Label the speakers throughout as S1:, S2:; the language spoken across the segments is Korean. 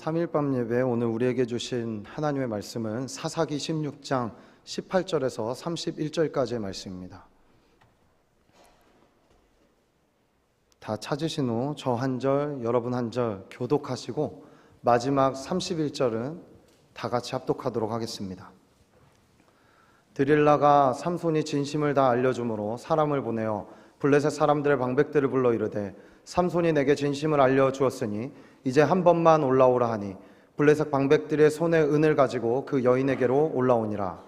S1: 3.1밤 예배 오늘 우리에게 주신 하나님의 말씀은 사사기 16장 18절에서 31절까지의 말씀입니다. 다 찾으신 후 저 한 절, 여러분 한 절 교독하시고 마지막 31절은 다 같이 합독하도록 하겠습니다. 드릴라가 삼손이 진심을 다 알려주므로 사람을 보내어 블레셋 사람들의 방백들을 불러 이르되 삼손이 내게 진심을 알려주었으니 이제 한 번만 올라오라 하니 블레셋 방백들의 손에 은을 가지고 그 여인에게로 올라오니라.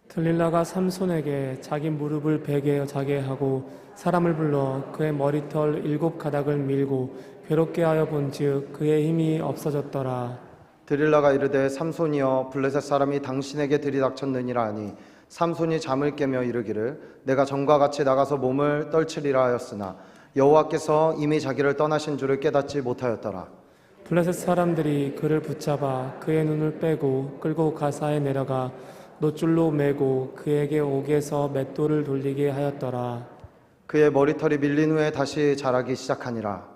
S2: 들릴라가 삼손에게 자기 무릎을 베게 자게 하고 사람을 불러 그의 머리털 7가닥을 밀고 괴롭게 하여 본즉 그의 힘이 없어졌더라.
S1: 드릴라가 이르되 삼손이여 블레셋 사람이 당신에게 들이닥쳤느니라 하니 삼손이 잠을 깨며 이르기를 내가 전과 같이 나가서 몸을 떨치리라 하였으나 여호와께서 이미 자기를 떠나신 줄을 깨닫지 못하였더라.
S2: 블레셋 사람들이 그를 붙잡아 그의 눈을 빼고 끌고 가사에 내려가 놋줄로 매고 그에게 옥에서 맷돌을 돌리게 하였더라.
S1: 그의 머리털이 밀린 후에 다시 자라기 시작하니라.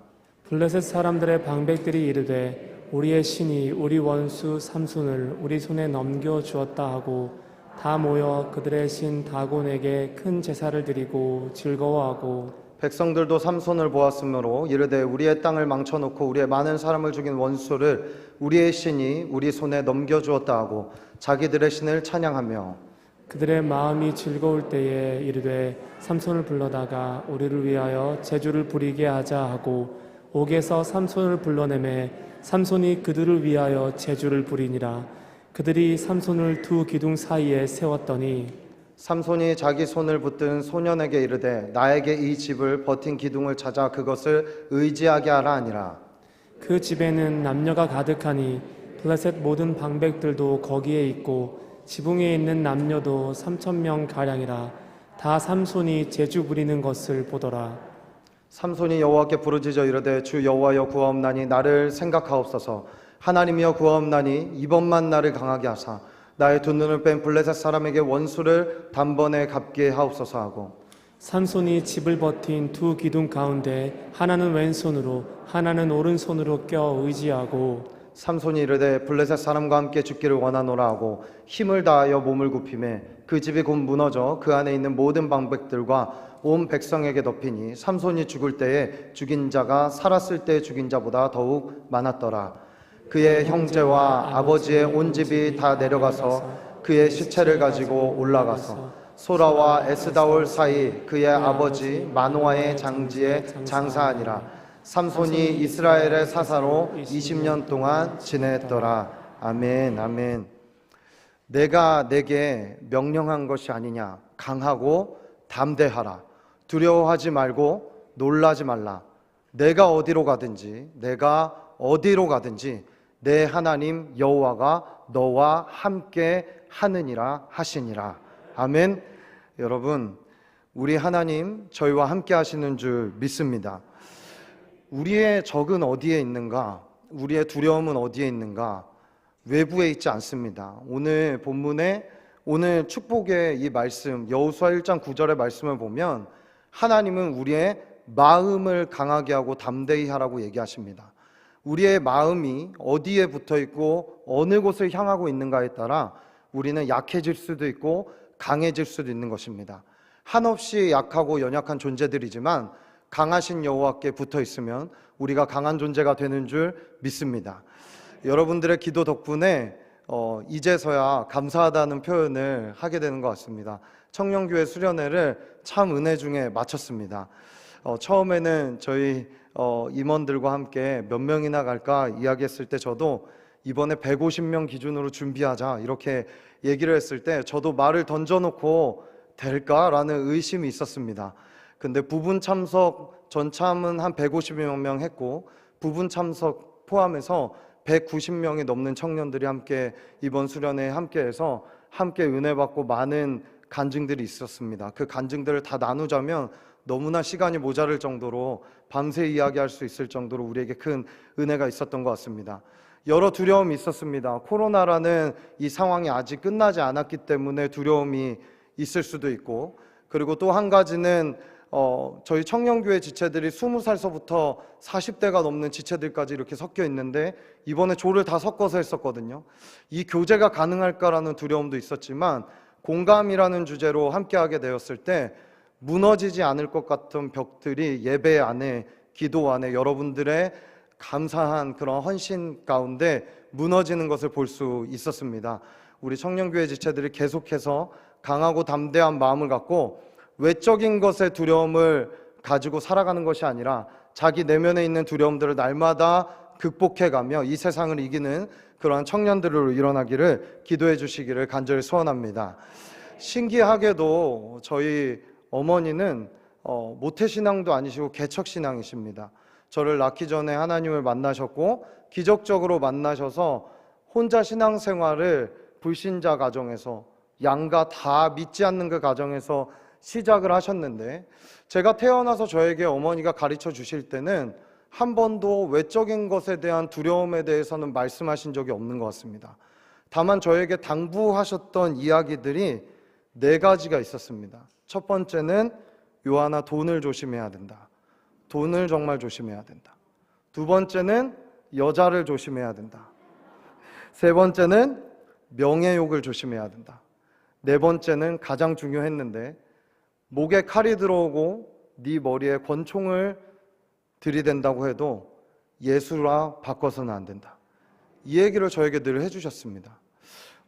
S2: 블레셋 사람들의 방백들이 이르되 우리의 신이 우리 원수 삼손을 우리 손에 넘겨주었다 하고 다 모여 그들의 신 다곤에게 큰 제사를 드리고 즐거워하고
S1: 백성들도 삼손을 보았으므로 이르되 우리의 땅을 망쳐놓고 우리의 많은 사람을 죽인 원수를 우리의 신이 우리 손에 넘겨주었다 하고 자기들의 신을 찬양하며
S2: 그들의 마음이 즐거울 때에 이르되 삼손을 불러다가 우리를 위하여 제주를 부리게 하자 하고 옥에서 삼손을 불러내매 삼손이 그들을 위하여 제주를 부리니라. 그들이 삼손을 두 기둥 사이에 세웠더니
S1: 삼손이 자기 손을 붙든 소년에게 이르되 나에게 이 집을 버틴 기둥을 찾아 그것을 의지하게 하라 하니라.
S2: 그 집에는 남녀가 가득하니 블레셋 모든 방백들도 거기에 있고 지붕에 있는 남녀도 3,000명 가량이라. 다 삼손이 제주 부리는 것을 보더라.
S1: 삼손이 여호와께 부르짖어 이르되 주 여호와여 구하옵나니 나를 생각하옵소서. 하나님이여 구하옵나니 이번만 나를 강하게 하사 나의 두 눈을 뺀 블레셋 사람에게 원수를 단번에 갚게 하옵소서 하고
S2: 삼손이 집을 버틴 두 기둥 가운데 하나는 왼손으로 하나는 오른손으로 껴 의지하고
S1: 삼손이 이르되 블레셋 사람과 함께 죽기를 원하노라 하고 힘을 다하여 몸을 굽히매 그 집이 곧 무너져 그 안에 있는 모든 방백들과 온 백성에게 덮이니 삼손이 죽을 때에 죽인 자가 살았을 때 죽인 자보다 더욱 많았더라. 그의 형제와 아버지의 온 집이 다 내려가서 그의 시체를 가지고 올라가서 소라와 에스다올 사이 그의 아버지 마노아의 장지에 장사하니라. 삼손이 이스라엘의 사사로 20년 동안 지냈더라. 아멘. 아멘. 내가 내게 명령한 것이 아니냐. 강하고 담대하라. 두려워하지 말고 놀라지 말라. 내가 어디로 가든지 내 하나님 여호와가 너와 함께 하느니라 하시니라. 아멘. 여러분, 우리 하나님 저희와 함께 하시는 줄 믿습니다. 우리의 적은 어디에 있는가? 우리의 두려움은 어디에 있는가? 외부에 있지 않습니다. 오늘 본문에 오늘 축복의 이 말씀 여호수아 1장 9절의 말씀을 보면 하나님은 우리의 마음을 강하게 하고 담대히 하라고 얘기하십니다. 우리의 마음이 어디에 붙어 있고 어느 곳을 향하고 있는가에 따라 우리는 약해질 수도 있고 강해질 수도 있는 것입니다. 한없이 약하고 연약한 존재들이지만 강하신 여호와께 붙어 있으면 우리가 강한 존재가 되는 줄 믿습니다. 여러분들의 기도 덕분에 이제서야 감사하다는 표현을 하게 되는 것 같습니다. 청년교회 수련회를 참 은혜 중에 마쳤습니다. 처음에는 저희 임원들과 함께 몇 명이나 갈까 이야기했을 때 저도 이번에 150명 기준으로 준비하자 이렇게 얘기를 했을 때 저도 말을 던져놓고 될까라는 의심이 있었습니다. 근데 부분 참석 전참은 한 150여 명 했고 부분 참석 포함해서 190명이 넘는 청년들이 함께 이번 수련회에 함께해서 함께 은혜 받고 많은 간증들이 있었습니다. 그 간증들을 다 나누자면 너무나 시간이 모자랄 정도로 밤새 이야기할 수 있을 정도로 우리에게 큰 은혜가 있었던 것 같습니다. 여러 두려움이 있었습니다. 코로나라는 이 상황이 아직 끝나지 않았기 때문에 두려움이 있을 수도 있고, 그리고 또 한 가지는 저희 청년교회 지체들이 20살서부터 40대가 넘는 지체들까지 이렇게 섞여 있는데 이번에 조를 다 섞어서 했었거든요. 이 교제가 가능할까라는 두려움도 있었지만 공감이라는 주제로 함께하게 되었을 때 무너지지 않을 것 같은 벽들이 예배 안에, 기도 안에 여러분들의 감사한 그런 헌신 가운데 무너지는 것을 볼 수 있었습니다. 우리 청년교회 지체들이 계속해서 강하고 담대한 마음을 갖고 외적인 것의 두려움을 가지고 살아가는 것이 아니라 자기 내면에 있는 두려움들을 날마다 극복해가며 이 세상을 이기는 그러한 청년들로 일어나기를 기도해 주시기를 간절히 소원합니다. 신기하게도 저희 어머니는 모태신앙도 아니시고 개척신앙이십니다. 저를 낳기 전에 하나님을 만나셨고 기적적으로 만나셔서 혼자 신앙생활을 불신자 가정에서 양가 다 믿지 않는 그 가정에서 시작을 하셨는데, 제가 태어나서 저에게 어머니가 가르쳐 주실 때는 한 번도 외적인 것에 대한 두려움에 대해서는 말씀하신 적이 없는 것 같습니다. 다만 저에게 당부하셨던 이야기들이 4가지가 있었습니다. 첫 번째는 요한아, 돈을 조심해야 된다. 돈을 정말 조심해야 된다. 두 번째는 여자를 조심해야 된다. 세 번째는 명예욕을 조심해야 된다. 네 번째는 가장 중요했는데, 목에 칼이 들어오고 네 머리에 권총을 들이댄다고 해도 예수라 바꿔서는 안 된다. 이 얘기를 저에게 늘 해주셨습니다.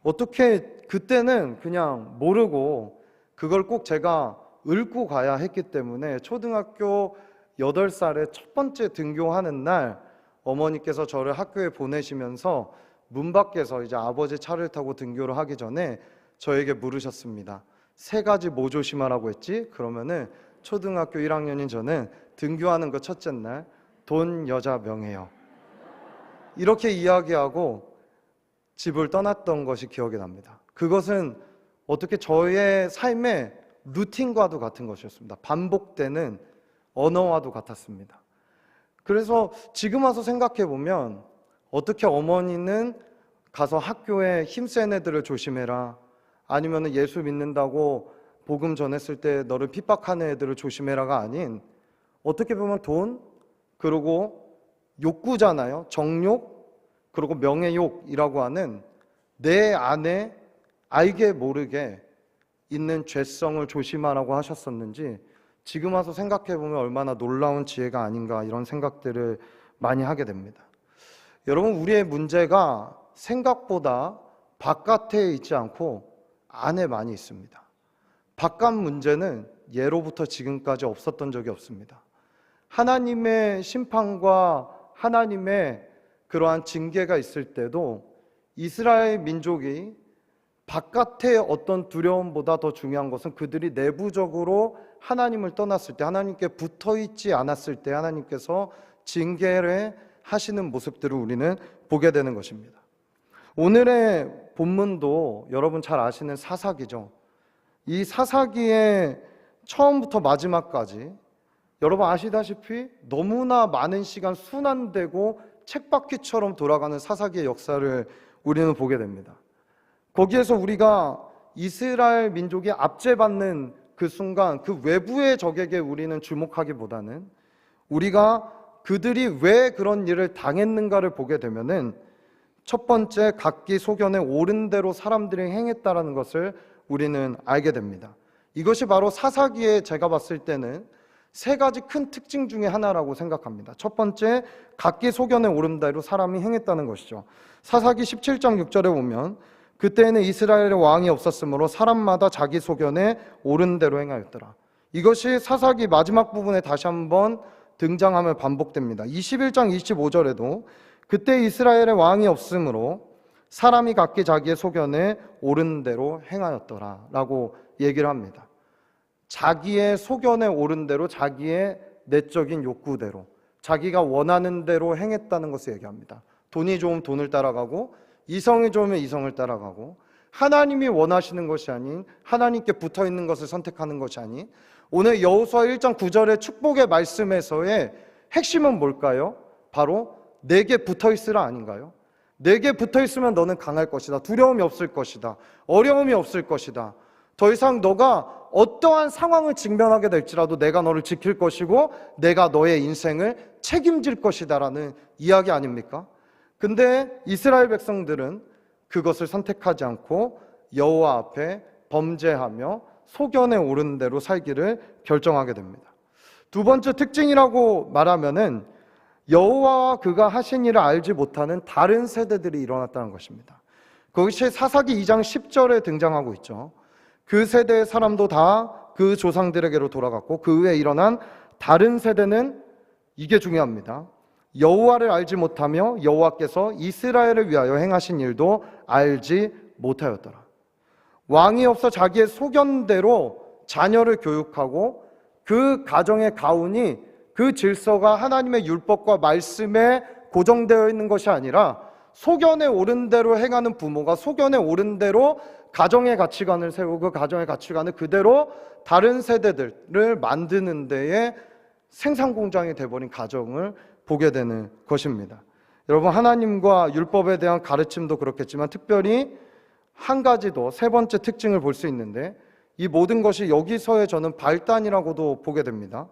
S1: 어떻게 그때는 그냥 모르고 그걸 꼭 제가 읊고 가야 했기 때문에 초등학교 8살에 첫 번째 등교하는 날 어머니께서 저를 학교에 보내시면서 문 밖에서 이제 아버지 차를 타고 등교를 하기 전에 저에게 물으셨습니다. 3가지 뭐 조심하라고 했지? 그러면은 초등학교 1학년인 저는 등교하는 그 첫째 날 돈, 여자, 명예요. 이렇게 이야기하고 집을 떠났던 것이 기억이 납니다. 그것은 어떻게 저의 삶의 루틴과도 같은 것이었습니다. 반복되는 언어와도 같았습니다. 그래서 지금 와서 생각해 보면 어떻게 어머니는 가서 학교에 힘센 애들을 조심해라, 아니면 예수 믿는다고 복음 전했을 때 너를 핍박하는 애들을 조심해라가 아닌, 어떻게 보면 돈, 그리고 욕구잖아요. 정욕, 그리고 명예욕이라고 하는 내 안에 알게 모르게 있는 죄성을 조심하라고 하셨었는지 지금 와서 생각해 보면 얼마나 놀라운 지혜가 아닌가, 이런 생각들을 많이 하게 됩니다. 여러분, 우리의 문제가 생각보다 바깥에 있지 않고 안에 많이 있습니다. 바깥 문제는 예로부터 지금까지 없었던 적이 없습니다. 하나님의 심판과 하나님의 그러한 징계가 있을 때도 이스라엘 민족이 바깥의 어떤 두려움보다 더 중요한 것은 그들이 내부적으로 하나님을 떠났을 때, 하나님께 붙어있지 않았을 때 하나님께서 징계를 하시는 모습들을 우리는 보게 되는 것입니다. 오늘의 본문도 여러분 잘 아시는 사사기죠. 이 사사기의 처음부터 마지막까지 여러분 아시다시피 너무나 많은 시간 순환되고 쳇바퀴처럼 돌아가는 사사기의 역사를 우리는 보게 됩니다. 거기에서 우리가 이스라엘 민족이 압제받는 그 순간, 그 외부의 적에게 우리는 주목하기보다는 우리가 그들이 왜 그런 일을 당했는가를 보게 되면은 첫 번째, 각기 소견에 옳은 대로 사람들이 행했다라는 것을 우리는 알게 됩니다. 이것이 바로 사사기에 제가 봤을 때는 3가지 큰 특징 중에 하나라고 생각합니다. 첫 번째, 각기 소견에 옳은 대로 사람이 행했다는 것이죠. 사사기 17장 6절에 보면 그때에는 이스라엘의 왕이 없었으므로 사람마다 자기 소견에 옳은 대로 행하였더라. 이것이 사사기 마지막 부분에 다시 한번 등장하며 반복됩니다. 21장 25절에도 그때 이스라엘의 왕이 없으므로 사람이 각기 자기의 소견에 옳은 대로 행하였더라 라고 얘기를 합니다. 자기의 소견에 옳은 대로, 자기의 내적인 욕구대로, 자기가 원하는 대로 행했다는 것을 얘기합니다. 돈이 좋으면 돈을 따라가고, 이성이 좋으면 이성을 따라가고, 하나님이 원하시는 것이 아닌 하나님께 붙어있는 것을 선택하는 것이 아닌, 오늘 여호수아 1장 9절의 축복의 말씀에서의 핵심은 뭘까요? 바로 내게 붙어있으라 아닌가요? 내게 붙어있으면 너는 강할 것이다, 두려움이 없을 것이다, 어려움이 없을 것이다. 더 이상 너가 어떠한 상황을 직면하게 될지라도 내가 너를 지킬 것이고 내가 너의 인생을 책임질 것이다라는 이야기 아닙니까? 근데 이스라엘 백성들은 그것을 선택하지 않고 여호와 앞에 범죄하며 소견에 오른 대로 살기를 결정하게 됩니다. 두 번째 특징이라고 말하면은 여호와와 그가 하신 일을 알지 못하는 다른 세대들이 일어났다는 것입니다. 그것이 사사기 2장 10절에 등장하고 있죠. 그 세대의 사람도 다 그 조상들에게로 돌아갔고 그 후에 일어난 다른 세대는, 이게 중요합니다, 여호와를 알지 못하며 여호와께서 이스라엘을 위하여 행하신 일도 알지 못하였더라. 왕이 없어 자기의 소견대로 자녀를 교육하고 그 가정의 가훈이 그 질서가 하나님의 율법과 말씀에 고정되어 있는 것이 아니라 소견에 오른 대로 행하는 부모가 소견에 오른 대로 가정의 가치관을 세우고 그 가정의 가치관을 그대로 다른 세대들을 만드는 데에 생산공장이 되어버린 가정을 보게 되는 것입니다. 여러분, 하나님과 율법에 대한 가르침도 그렇겠지만 특별히 한 가지 더, 세 번째 특징을 볼 수 있는데, 이 모든 것이 여기서의 저는 발단이라고도 보게 됩니다.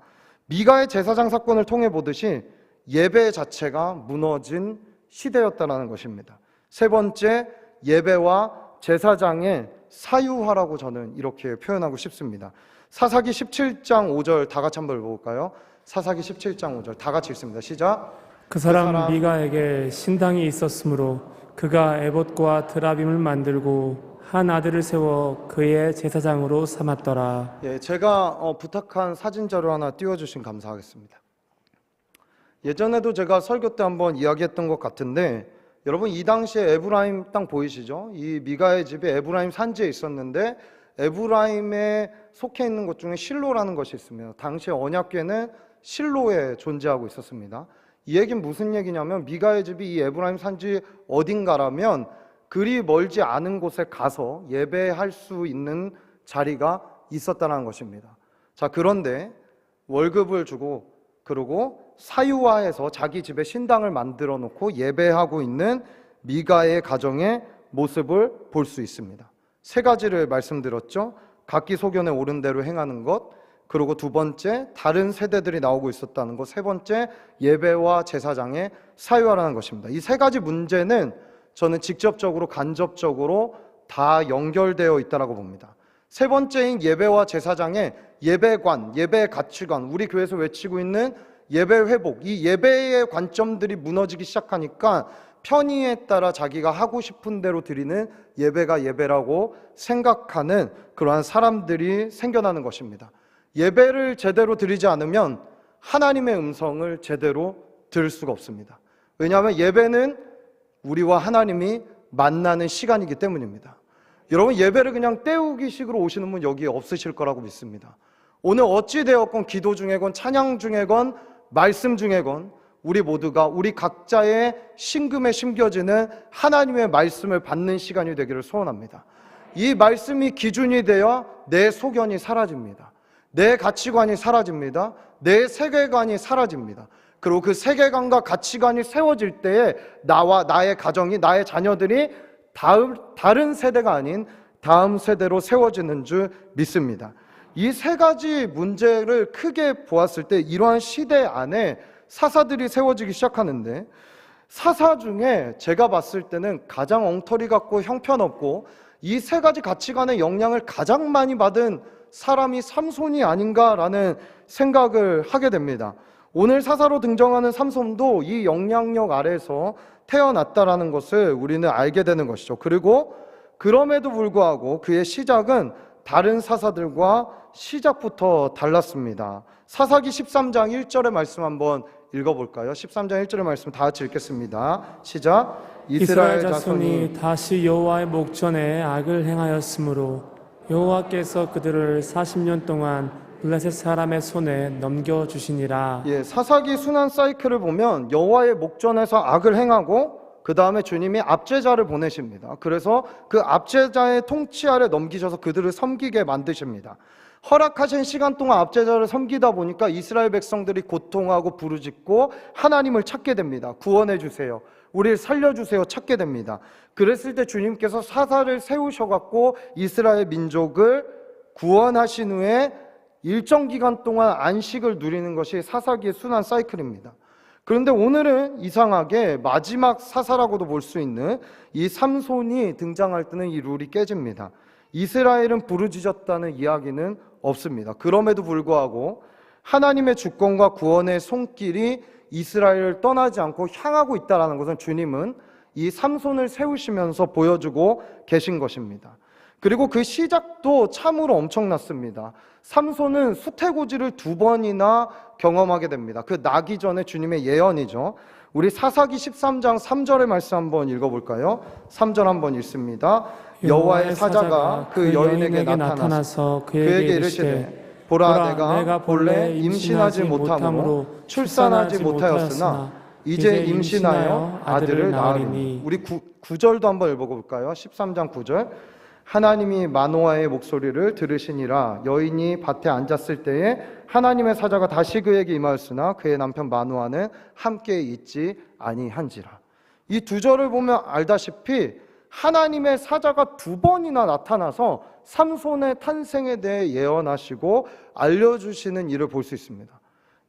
S1: 미가의 제사장 사건을 통해 보듯이 예배 자체가 무너진 시대였다는 것입니다. 세 번째, 예배와 제사장의 사유화라고 저는 이렇게 표현하고 싶습니다. 사사기 17장 5절 다 같이 한번 볼까요? 사사기 17장 5절 다 같이 읽습니다. 시작.
S2: 그 사람 미가에게 신당이 있었으므로 그가 에봇과 드라빔을 만들고 한 아들을 세워 그의 제사장으로 삼았더라.
S1: 예, 제가 부탁한 사진 자료 하나 띄워주신 감사하겠습니다. 예전에도 제가 설교 때 한번 이야기했던 것 같은데, 여러분 이 당시에 에브라임 땅 보이시죠? 이 미가의 집이 에브라임 산지에 있었는데 에브라임에 속해 있는 것 중에 실로라는 것이 있습니다. 당시 언약궤는 실로에 존재하고 있었습니다. 이 얘기는 무슨 얘기냐면, 미가의 집이 이 에브라임 산지 어딘가라면 그리 멀지 않은 곳에 가서 예배할 수 있는 자리가 있었다는 것입니다. 자, 그런데 월급을 주고 그리고 사유화해서 자기 집에 신당을 만들어 놓고 예배하고 있는 미가의 가정의 모습을 볼 수 있습니다. 세 가지를 말씀드렸죠. 각기 소견에 오른 대로 행하는 것, 그리고 두 번째, 다른 세대들이 나오고 있었다는 것, 세 번째, 예배와 제사장의 사유화라는 것입니다. 이 세 가지 문제는 저는 직접적으로 간접적으로 다 연결되어 있다고 봅니다. 세 번째인 예배와 제사장의 예배관, 예배 가치관, 우리 교회에서 외치고 있는 예배 회복, 이 예배의 관점들이 무너지기 시작하니까 편의에 따라 자기가 하고 싶은 대로 드리는 예배가 예배라고 생각하는 그러한 사람들이 생겨나는 것입니다. 예배를 제대로 드리지 않으면 하나님의 음성을 제대로 들을 수가 없습니다. 왜냐하면 예배는 우리와 하나님이 만나는 시간이기 때문입니다. 여러분, 예배를 그냥 때우기 식으로 오시는 분 여기 없으실 거라고 믿습니다. 오늘 어찌 되었건 기도 중에건 찬양 중에건 말씀 중에건 우리 모두가 우리 각자의 심금에 심겨지는 하나님의 말씀을 받는 시간이 되기를 소원합니다. 이 말씀이 기준이 되어 내 소견이 사라집니다. 내 가치관이 사라집니다. 내 세계관이 사라집니다. 그리고 그 세계관과 가치관이 세워질 때에 나와 나의 가정이, 나의 자녀들이 다른 세대가 아닌 다음 세대로 세워지는 줄 믿습니다. 이 세 가지 문제를 크게 보았을 때 이러한 시대 안에 사사들이 세워지기 시작하는데, 사사 중에 제가 봤을 때는 가장 엉터리 같고 형편없고 이 세 가지 가치관의 영향을 가장 많이 받은 사람이 삼손이 아닌가라는 생각을 하게 됩니다. 오늘 사사로 등장하는 삼손도 이 영향력 아래에서 태어났다라는 것을 우리는 알게 되는 것이죠. 그리고 그럼에도 불구하고 그의 시작은 다른 사사들과 시작부터 달랐습니다. 사사기 13장 1절의 말씀 한번 읽어볼까요? 13장 1절의 말씀 다 같이 읽겠습니다. 시작.
S2: 이스라엘 자손이 다시 여호와의 목전에 악을 행하였으므로 여호와께서 그들을 40년 동안 블레셋 사람의 손에 넘겨주시니라.
S1: 예, 사사기 순환 사이클을 보면 여호와의 목전에서 악을 행하고 그 다음에 주님이 압제자를 보내십니다. 그래서 그 압제자의 통치 아래 넘기셔서 그들을 섬기게 만드십니다. 허락하신 시간 동안 압제자를 섬기다 보니까 이스라엘 백성들이 고통하고 부르짖고 하나님을 찾게 됩니다. 구원해 주세요, 우리를 살려주세요 찾게 됩니다. 그랬을 때 주님께서 사사를 세우셔갖고 이스라엘 민족을 구원하신 후에 일정 기간 동안 안식을 누리는 것이 사사기의 순환 사이클입니다. 그런데 오늘은 이상하게 마지막 사사라고도 볼 수 있는 이 삼손이 등장할 때는 이 룰이 깨집니다. 이스라엘은 부르짖었다는 이야기는 없습니다. 그럼에도 불구하고 하나님의 주권과 구원의 손길이 이스라엘을 떠나지 않고 향하고 있다는 것은 주님은 이 삼손을 세우시면서 보여주고 계신 것입니다. 그리고 그 시작도 참으로 엄청났습니다. 삼손은 수태고지를 2번이나 경험하게 됩니다. 그 나기 전에 주님의 예언이죠. 우리 사사기 13장 3절의 말씀 한번 읽어볼까요? 3절 한번 읽습니다. 여호와의 사자가 그 여인에게 나타나서 그에게 이르시되 보라, 내가 본래 임신하지 못함으로 출산하지 못하였으나 이제 임신하여 아들을 낳으리니. 우리 9절도 한번 읽어볼까요? 13장 9절. 하나님이 마노아의 목소리를 들으시니라. 여인이 밭에 앉았을 때에 하나님의 사자가 다시 그에게 임하였으나 그의 남편 마노아는 함께 있지 아니한지라. 이 2절을 보면 알다시피 하나님의 사자가 2번이나 나타나서 삼손의 탄생에 대해 예언하시고 알려주시는 일을 볼 수 있습니다.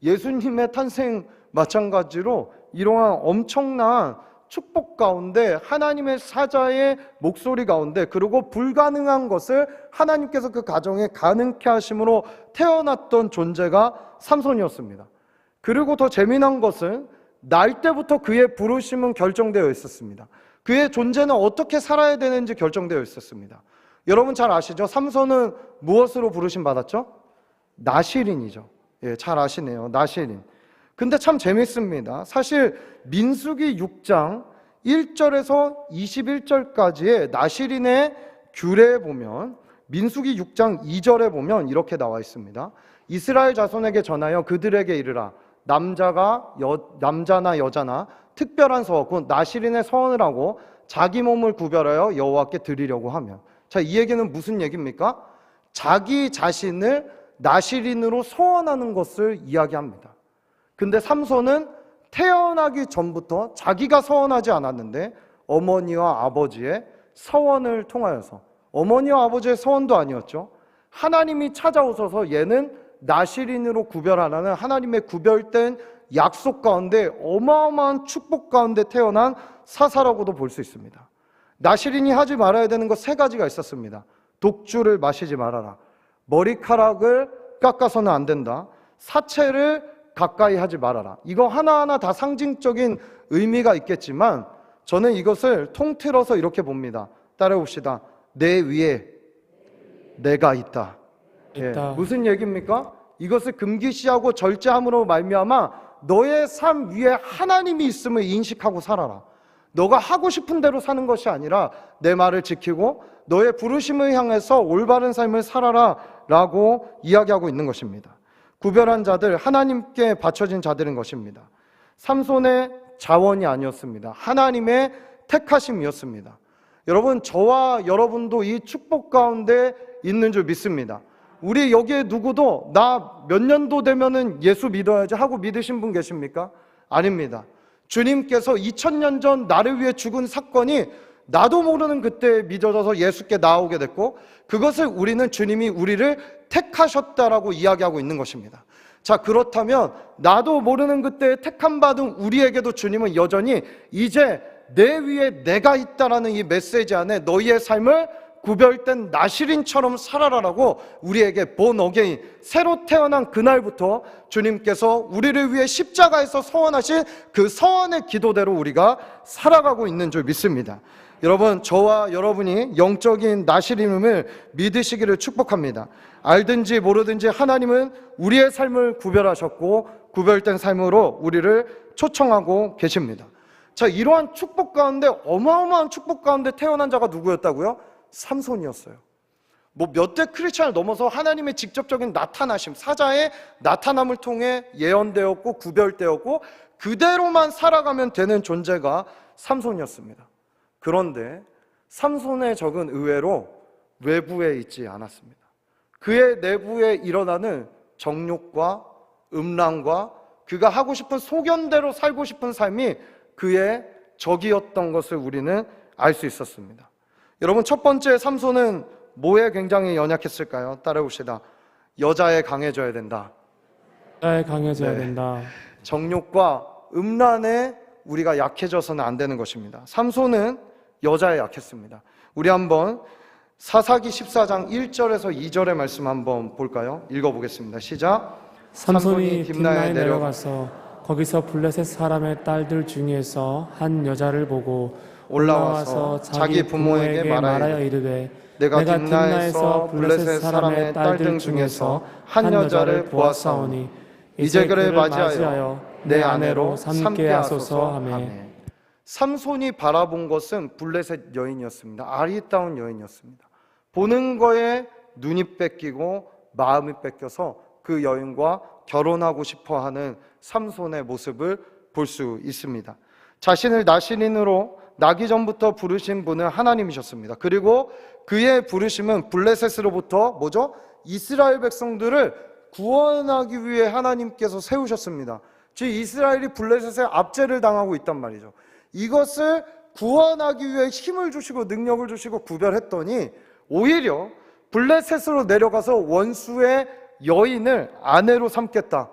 S1: 예수님의 탄생 마찬가지로 이러한 엄청난 축복 가운데 하나님의 사자의 목소리 가운데, 그리고 불가능한 것을 하나님께서 그 가정에 가능케 하심으로 태어났던 존재가 삼손이었습니다. 그리고 더 재미난 것은 날 때부터 그의 부르심은 결정되어 있었습니다. 그의 존재는 어떻게 살아야 되는지 결정되어 있었습니다. 여러분 잘 아시죠? 삼손은 무엇으로 부르심 받았죠? 나실인이죠. 예, 잘 아시네요. 나실인. 근데 참 재밌습니다. 사실 민수기 6장 1절에서 21절까지의 나실인의 규례에 보면, 민수기 6장 2절에 보면 이렇게 나와 있습니다. 이스라엘 자손에게 전하여 그들에게 이르라. 남자나 여자나 특별한 서원, 곧 나실인의 서원을 하고 자기 몸을 구별하여 여호와께 드리려고 하면. 자, 이 얘기는 무슨 얘기입니까? 자기 자신을 나실인으로 서원하는 것을 이야기합니다. 근데 삼손은 태어나기 전부터 자기가 서원하지 않았는데 어머니와 아버지의 서원을 통하여서, 어머니와 아버지의 서원도 아니었죠. 하나님이 찾아오셔서 얘는 나실인으로 구별하라는 하나님의 구별된 약속 가운데 어마어마한 축복 가운데 태어난 사사라고도 볼 수 있습니다. 나실인이 하지 말아야 되는 것 3가지가 있었습니다. 독주를 마시지 말아라. 머리카락을 깎아서는 안 된다. 사체를 가까이 하지 말아라. 이거 하나하나 다 상징적인 의미가 있겠지만 저는 이것을 통틀어서 이렇게 봅니다. 따라해봅시다. 내 위에 내가 있다. 예, 무슨 얘기입니까? 이것을 금기시하고 절제함으로 말미암아 너의 삶 위에 하나님이 있음을 인식하고 살아라. 너가 하고 싶은 대로 사는 것이 아니라 내 말을 지키고 너의 부르심을 향해서 올바른 삶을 살아라 라고 이야기하고 있는 것입니다. 구별한 자들, 하나님께 바쳐진 자들인 것입니다. 삼손의 자원이 아니었습니다. 하나님의 택하심이었습니다. 여러분, 저와 여러분도 이 축복 가운데 있는 줄 믿습니다. 우리 여기에 누구도 나 몇 년도 되면은 예수 믿어야지 하고 믿으신 분 계십니까? 아닙니다. 주님께서 2000년 전 나를 위해 죽은 사건이 나도 모르는 그때 믿어져서 예수께 나오게 됐고, 그것을 우리는 주님이 우리를 택하셨다라고 이야기하고 있는 것입니다. 자, 그렇다면 나도 모르는 그때 택함받은 우리에게도 주님은 여전히 이제 내 위에 내가 있다라는 이 메시지 안에 너희의 삶을 구별된 나실인처럼 살아라라고 우리에게 본 어게인, 새로 태어난 그날부터 주님께서 우리를 위해 십자가에서 서원하신 그 서원의 기도대로 우리가 살아가고 있는 줄 믿습니다. 여러분, 저와 여러분이 영적인 나실임을 믿으시기를 축복합니다. 알든지 모르든지 하나님은 우리의 삶을 구별하셨고 구별된 삶으로 우리를 초청하고 계십니다. 자, 이러한 축복 가운데, 어마어마한 축복 가운데 태어난 자가 누구였다고요? 삼손이었어요. 뭐 몇 대 크리스찬을 넘어서 하나님의 직접적인 나타나심, 사자의 나타남을 통해 예언되었고 구별되었고 그대로만 살아가면 되는 존재가 삼손이었습니다. 그런데 삼손의 적은 의외로 외부에 있지 않았습니다. 그의 내부에 일어나는 정욕과 음란과 그가 하고 싶은 소견대로 살고 싶은 삶이 그의 적이었던 것을 우리는 알 수 있었습니다. 여러분, 첫 번째 삼손은 뭐에 굉장히 연약했을까요? 따라봅시다. 여자에 강해져야 된다.
S2: 여자에 강해져야
S1: 네.
S2: 된다.
S1: 정욕과 음란에 우리가 약해져서는 안 되는 것입니다. 삼손은 여자에 약했습니다. 우리 한번 사사기 14장 1절에서 2절의 말씀 한번 볼까요? 읽어보겠습니다. 시작.
S2: 삼손이 딥나에 내려가서 거기서 블레셋 사람의 딸들 중에서 한 여자를 보고 올라와서 자기 부모에게 말하여 이르되
S1: 내가 딥나에서 블레셋 사람의 딸들 중에서 한 여자를 보았사오니 이제 그를 맞이하여 내 아내로 삼게 하소서 하며. 삼손이 바라본 것은 블레셋 여인이었습니다. 아리따운 여인이었습니다. 보는 거에 눈이 뺏기고 마음이 뺏겨서 그 여인과 결혼하고 싶어하는 삼손의 모습을 볼 수 있습니다. 자신을 나신인으로 나기 전부터 부르신 분은 하나님이셨습니다. 그리고 그의 부르심은 블레셋으로부터 뭐죠? 이스라엘 백성들을 구원하기 위해 하나님께서 세우셨습니다. 즉 이스라엘이 블레셋의 압제를 당하고 있단 말이죠. 이것을 구원하기 위해 힘을 주시고 능력을 주시고 구별했더니 오히려 블레셋으로 내려가서 원수의 여인을 아내로 삼겠다.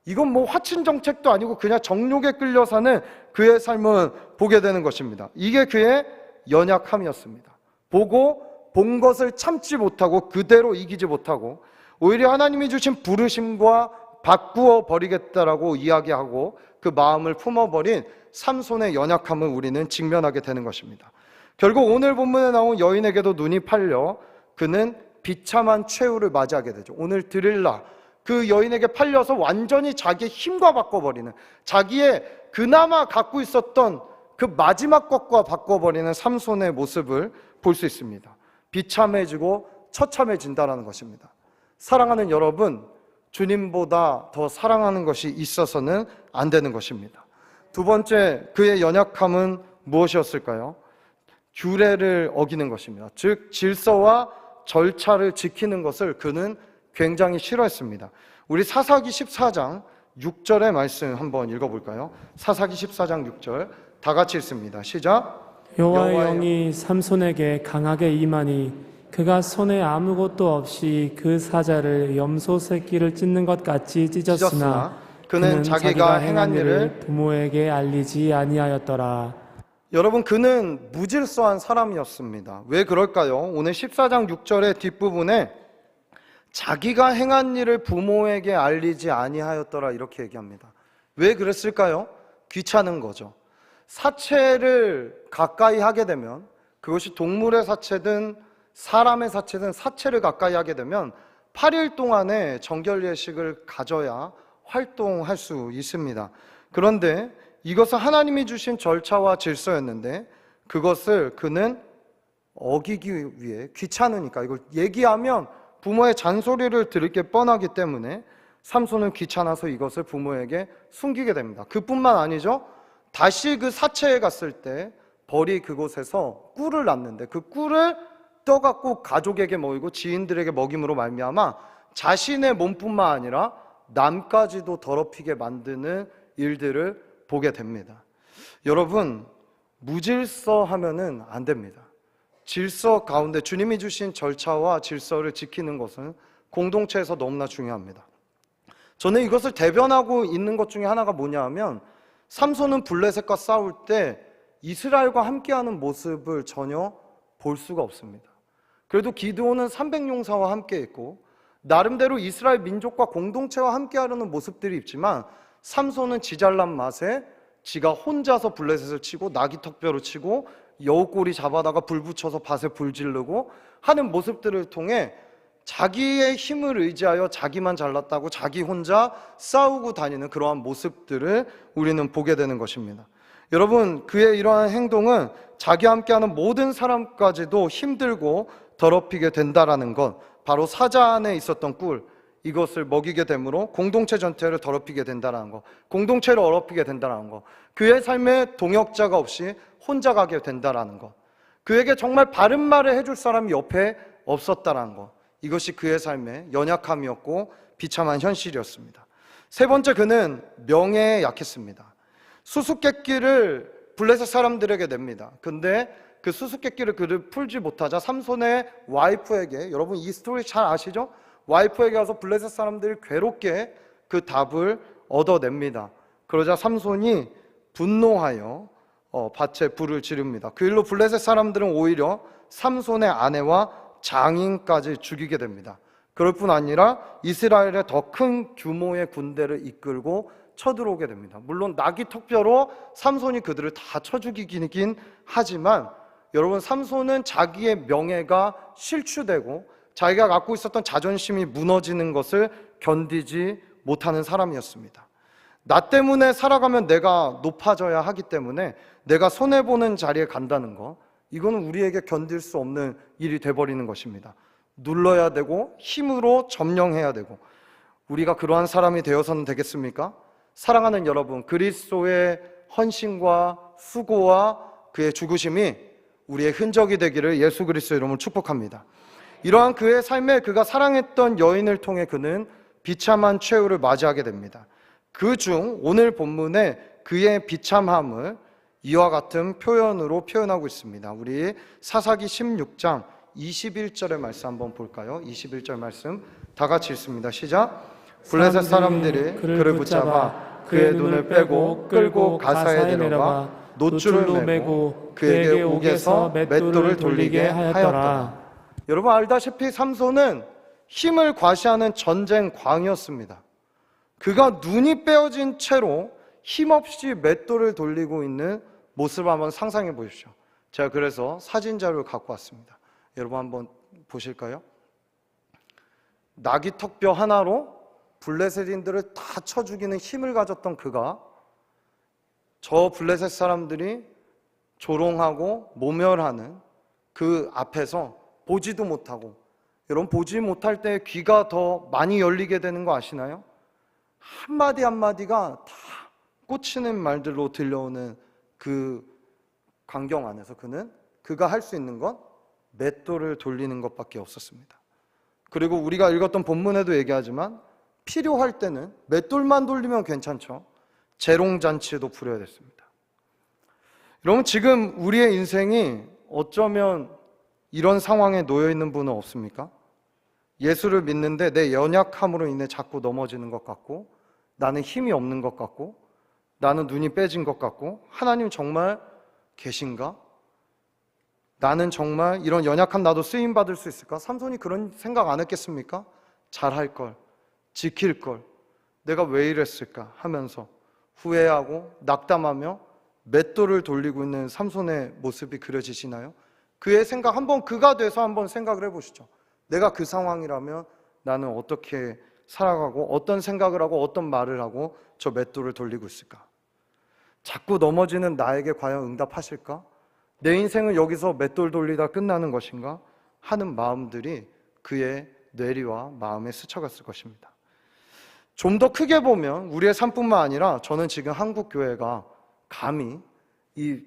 S1: 이건 뭐 화친 정책도 아니고 그냥 정욕에 끌려 사는 그의 삶을 보게 되는 것입니다. 이게 그의 연약함이었습니다. 보고 본 것을 참지 못하고 그대로 이기지 못하고 오히려 하나님이 주신 부르심과 바꾸어 버리겠다라고 이야기하고 그 마음을 품어버린 삼손의 연약함을 우리는 직면하게 되는 것입니다. 결국 오늘 본문에 나온 여인에게도 눈이 팔려 그는 비참한 최후를 맞이하게 되죠. 오늘 드릴라, 그 여인에게 팔려서 완전히 자기의 힘과 바꿔버리는, 자기의 그나마 갖고 있었던 그 마지막 것과 바꿔버리는 삼손의 모습을 볼 수 있습니다. 비참해지고 처참해진다는 것입니다. 사랑하는 여러분, 주님보다 더 사랑하는 것이 있어서는 안 되는 것입니다. 두 번째, 그의 연약함은 무엇이었을까요? 규례를 어기는 것입니다. 즉 질서와 절차를 지키는 것을 그는 굉장히 싫어했습니다. 우리 사사기 14장 6절의 말씀 한번 읽어볼까요? 사사기 14장 6절 다 같이 읽습니다. 시작.
S2: 여호와의 영이 삼손에게 강하게 임하니 그가 손에 아무것도 없이 그 사자를 염소 새끼를 찢는 것 같이 찢었으나
S1: 그는 자기가 행한 일을
S2: 부모에게 알리지 아니하였더라.
S1: 여러분, 그는 무질서한 사람이었습니다. 왜 그럴까요? 오늘 14장 6절의 뒷부분에 자기가 행한 일을 부모에게 알리지 아니하였더라 이렇게 얘기합니다. 왜 그랬을까요? 귀찮은 거죠. 사체를 가까이 하게 되면, 그것이 동물의 사체든 사람의 사체든 사체를 가까이 하게 되면 8일 동안의 정결 예식을 가져야 활동할 수 있습니다. 그런데 이것은 하나님이 주신 절차와 질서였는데 그것을 그는 어기기 위해 귀찮으니까, 이걸 얘기하면 부모의 잔소리를 들을 게 뻔하기 때문에 삼손은 귀찮아서 이것을 부모에게 숨기게 됩니다. 그뿐만 아니죠. 다시 그 사체에 갔을 때 벌이 그곳에서 꿀을 낳는데 그 꿀을 떠갖고 가족에게 먹이고 지인들에게 먹임으로 말미암아 자신의 몸뿐만 아니라 남까지도 더럽히게 만드는 일들을 보게 됩니다. 여러분, 무질서하면은 안 됩니다. 질서 가운데 주님이 주신 절차와 질서를 지키는 것은 공동체에서 너무나 중요합니다. 저는 이것을 대변하고 있는 것 중에 하나가 뭐냐 하면, 삼손은 블레셋과 싸울 때 이스라엘과 함께하는 모습을 전혀 볼 수가 없습니다. 그래도 기드온은 300용사와 함께 있고 나름대로 이스라엘 민족과 공동체와 함께하려는 모습들이 있지만, 삼손은 지잘난 맛에 지가 혼자서 블레셋을 치고 나귀턱뼈로 치고 여우꼬리 잡아다가 불 붙여서 밭에 불 지르고 하는 모습들을 통해 자기의 힘을 의지하여 자기만 잘났다고 자기 혼자 싸우고 다니는 그러한 모습들을 우리는 보게 되는 것입니다. 여러분, 그의 이러한 행동은 자기와 함께하는 모든 사람까지도 힘들고 더럽히게 된다라는 것, 바로 사자 안에 있었던 꿀, 이것을 먹이게 되므로 공동체 전체를 더럽히게 된다는 것, 공동체를 어렵히게 된다는 것, 그의 삶에 동역자가 없이 혼자 가게 된다는 것, 그에게 정말 바른 말을 해줄 사람이 옆에 없었다는 것, 이것이 그의 삶의 연약함이었고 비참한 현실이었습니다. 세 번째, 그는 명예에 약했습니다. 수수께끼를 블레셋 사람들에게 냅니다. 근데 그 수수께끼를 그를 풀지 못하자 삼손의 와이프에게, 여러분 이 스토리 잘 아시죠? 와이프에게 가서 블레셋 사람들이 괴롭게 그 답을 얻어냅니다. 그러자 삼손이 분노하여 밭에 불을 지릅니다. 그 일로 블레셋 사람들은 오히려 삼손의 아내와 장인까지 죽이게 됩니다. 그럴 뿐 아니라 이스라엘의 더 큰 규모의 군대를 이끌고 쳐들어오게 됩니다. 물론 나귀 턱뼈로 삼손이 그들을 다 쳐 죽이긴 하지만, 여러분 삼손은 자기의 명예가 실추되고 자기가 갖고 있었던 자존심이 무너지는 것을 견디지 못하는 사람이었습니다. 나 때문에 살아가면 내가 높아져야 하기 때문에 내가 손해보는 자리에 간다는 거, 이거는 우리에게 견딜 수 없는 일이 돼버리는 것입니다. 눌러야 되고 힘으로 점령해야 되고, 우리가 그러한 사람이 되어서는 되겠습니까? 사랑하는 여러분, 그리스도의 헌신과 수고와 그의 죽으심이 우리의 흔적이 되기를 예수 그리스도의 이름으로 축복합니다. 이러한 그의 삶에 그가 사랑했던 여인을 통해 그는 비참한 최후를 맞이하게 됩니다. 그 중 오늘 본문에 그의 비참함을 이와 같은 표현으로 표현하고 있습니다. 우리 사사기 16장 21절의 말씀 한번 볼까요? 21절 말씀 다 같이 읽습니다. 시작. 블레셋 사람들이 그를 붙잡아 그의 눈을 빼고 끌고 가사에 내려가 노줄을 매고 그에게 옥에서 맷돌을 돌리게 하였더라. 여러분 알다시피 삼손은 힘을 과시하는 전쟁 광이었습니다. 그가 눈이 빼어진 채로 힘없이 맷돌을 돌리고 있는 모습을 한번 상상해 보십시오. 제가 그래서 사진 자료를 갖고 왔습니다. 여러분 한번 보실까요? 나귀 턱뼈 하나로 블레셋인들을 다 쳐 죽이는 힘을 가졌던 그가 저 블레셋 사람들이 조롱하고 모멸하는 그 앞에서 보지도 못하고, 여러분 보지 못할 때 귀가 더 많이 열리게 되는 거 아시나요? 한마디 한마디가 다 꽂히는 말들로 들려오는 그 광경 안에서 그가 할 수 있는 건 맷돌을 돌리는 것밖에 없었습니다. 그리고 우리가 읽었던 본문에도 얘기하지만 필요할 때는 맷돌만 돌리면 괜찮죠. 재롱잔치도 부려야 됐습니다. 여러분 지금 우리의 인생이 어쩌면 이런 상황에 놓여 있는 분은 없습니까? 예수를 믿는데 내 연약함으로 인해 자꾸 넘어지는 것 같고, 나는 힘이 없는 것 같고, 나는 눈이 빼진 것 같고, 하나님 정말 계신가? 나는 정말 이런 연약한 나도 쓰임받을 수 있을까? 삼손이 그런 생각 안 했겠습니까? 잘할 걸, 지킬 걸, 내가 왜 이랬을까 하면서 후회하고 낙담하며 맷돌을 돌리고 있는 삼손의 모습이 그려지시나요? 그의 생각, 한번 그가 돼서 한번 생각을 해보시죠. 내가 그 상황이라면 나는 어떻게 살아가고 어떤 생각을 하고 어떤 말을 하고 저 맷돌을 돌리고 있을까? 자꾸 넘어지는 나에게 과연 응답하실까? 내 인생은 여기서 맷돌 돌리다 끝나는 것인가? 하는 마음들이 그의 뇌리와 마음에 스쳐갔을 것입니다. 좀 더 크게 보면 우리의 삶뿐만 아니라 저는 지금 한국 교회가 감히 이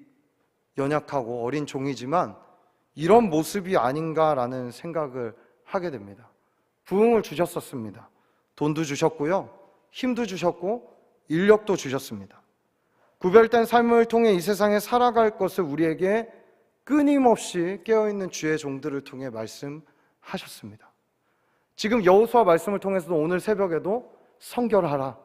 S1: 연약하고 어린 종이지만 이런 모습이 아닌가라는 생각을 하게 됩니다. 부흥을 주셨었습니다. 돈도 주셨고요, 힘도 주셨고 인력도 주셨습니다. 구별된 삶을 통해 이 세상에 살아갈 것을 우리에게 끊임없이 깨어있는 주의 종들을 통해 말씀하셨습니다. 지금 여호수아 말씀을 통해서도 오늘 새벽에도 성결하라,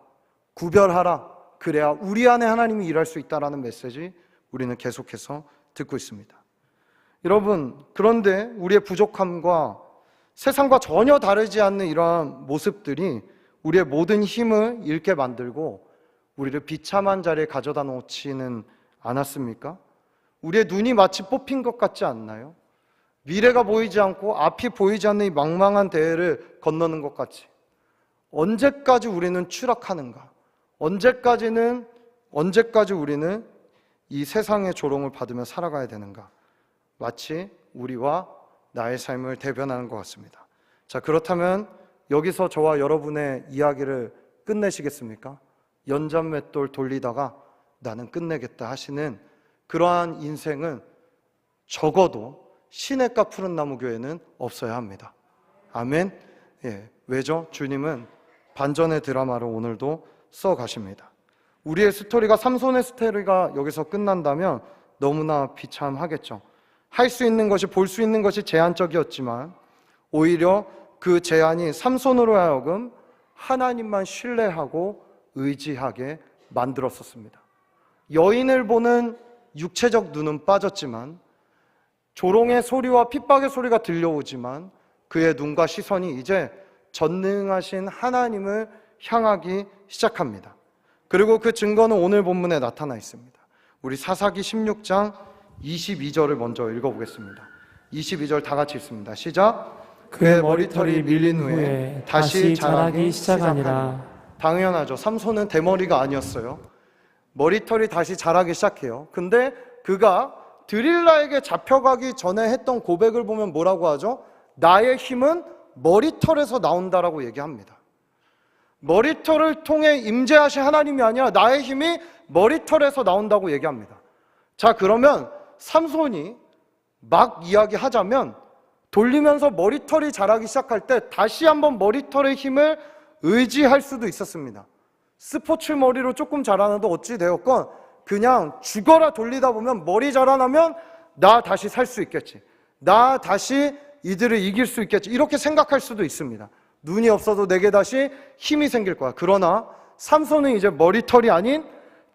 S1: 구별하라, 그래야 우리 안에 하나님이 일할 수 있다라는 메시지 우리는 계속해서 듣고 있습니다. 여러분, 그런데 우리의 부족함과 세상과 전혀 다르지 않는 이러한 모습들이 우리의 모든 힘을 잃게 만들고 우리를 비참한 자리에 가져다 놓지는 않았습니까? 우리의 눈이 마치 뽑힌 것 같지 않나요? 미래가 보이지 않고 앞이 보이지 않는 이 망망한 대해를 건너는 것 같이 언제까지 우리는 추락하는가? 언제까지 우리는 이 세상의 조롱을 받으며 살아가야 되는가? 마치 우리와 나의 삶을 대변하는 것 같습니다. 자, 그렇다면 여기서 저와 여러분의 이야기를 끝내시겠습니까? 연잔맷돌 돌리다가 나는 끝내겠다 하시는 그러한 인생은 적어도 시냇가 푸른 나무 교회는 없어야 합니다. 아멘. 예, 왜죠? 주님은 반전의 드라마를 오늘도 써 가십니다. 우리의 스토리가 삼손의 스토리가 여기서 끝난다면 너무나 비참하겠죠. 할 수 있는 것이, 볼 수 있는 것이 제한적이었지만 오히려 그 제한이 삼손으로 하여금 하나님만 신뢰하고 의지하게 만들었었습니다. 여인을 보는 육체적 눈은 빠졌지만, 조롱의 소리와 핍박의 소리가 들려오지만 그의 눈과 시선이 이제 전능하신 하나님을 향하기 시작합니다. 그리고 그 증거는 오늘 본문에 나타나 있습니다. 우리 사사기 16장 22절을 먼저 읽어보겠습니다. 22절 다 같이 읽습니다. 시작. 그의 머리털이 밀린 후에 다시 자라기 시작하니라. 당연하죠. 삼손은 대머리가 아니었어요. 머리털이 다시 자라기 시작해요. 근데 그가 드릴라에게 잡혀가기 전에 했던 고백을 보면 뭐라고 하죠? 나의 힘은 머리털에서 나온다라고 얘기합니다. 머리털을 통해 임재하신 하나님이 아니라 나의 힘이 머리털에서 나온다고 얘기합니다. 자, 그러면 삼손이 막 이야기하자면 돌리면서 머리털이 자라기 시작할 때 다시 한번 머리털의 힘을 의지할 수도 있었습니다. 스포츠 머리로 조금 자라나도 어찌 되었건 그냥 죽어라 돌리다 보면 머리 자라나면 나 다시 살 수 있겠지, 나 다시 이들을 이길 수 있겠지, 이렇게 생각할 수도 있습니다. 눈이 없어도 내게 다시 힘이 생길 거야. 그러나 삼손은 이제 머리털이 아닌